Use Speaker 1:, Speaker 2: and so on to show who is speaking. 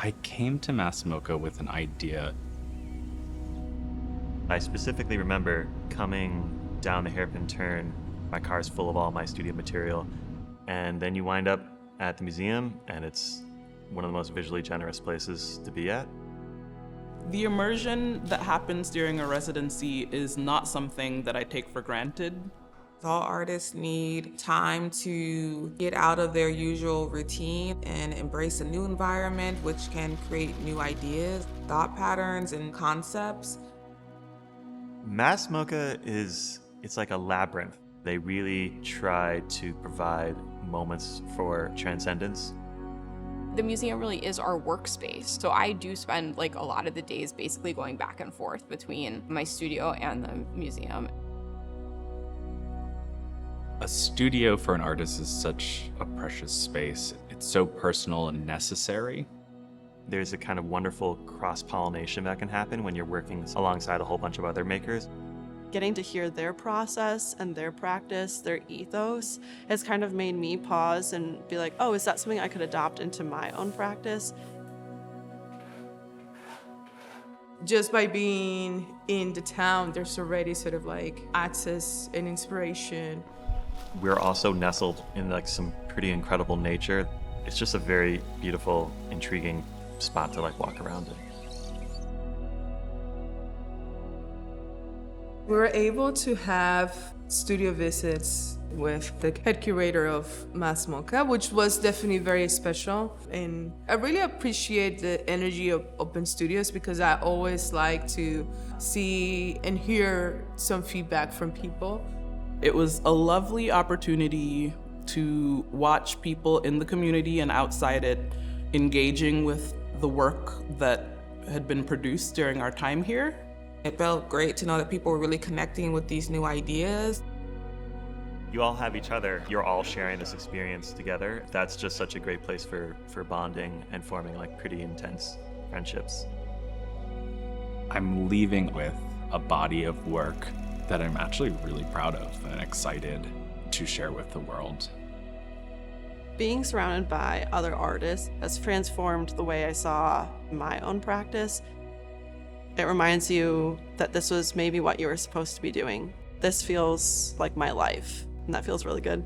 Speaker 1: I came to MASS MoCA with an idea.
Speaker 2: I specifically remember coming down the hairpin turn, my car's full of all my studio material, and then you wind up at the museum, and it's one of the most visually generous places to be at.
Speaker 3: The immersion that happens during a residency is not something that I take for granted.
Speaker 4: All artists need time to get out of their usual routine and embrace a new environment, which can create new ideas, thought patterns, and concepts.
Speaker 2: MASS MoCA it's like a labyrinth. They really try to provide moments for transcendence.
Speaker 5: The museum really is our workspace. So I do spend like a lot of the days basically going back and forth between my studio and the museum.
Speaker 1: A studio for an artist is such a precious space. It's so personal and necessary.
Speaker 2: There's a kind of wonderful cross-pollination that can happen when you're working alongside a whole bunch of other makers.
Speaker 6: Getting to hear their process and their practice, their ethos, has kind of made me pause and be like, oh, is that something I could adopt into my own practice?
Speaker 7: Just by being in the town, there's already sort of like access and inspiration.
Speaker 2: We're also nestled in like some pretty incredible nature. It's just a very beautiful, intriguing spot to like walk around in.
Speaker 7: We were able to have studio visits with the head curator of MASS MoCA, which was definitely very special. And I really appreciate the energy of open studios because I always like to see and hear some feedback from people.
Speaker 3: It was a lovely opportunity to watch people in the community and outside it engaging with the work that had been produced during our time here.
Speaker 4: It felt great to know that people were really connecting with these new ideas.
Speaker 2: You all have each other. You're all sharing this experience together. That's just such a great place for bonding and forming like pretty intense friendships.
Speaker 1: I'm leaving with a body of work that I'm actually really proud of and excited to share with the world.
Speaker 6: Being surrounded by other artists has transformed the way I saw my own practice. It reminds you that this was maybe what you were supposed to be doing. This feels like my life, and that feels really good.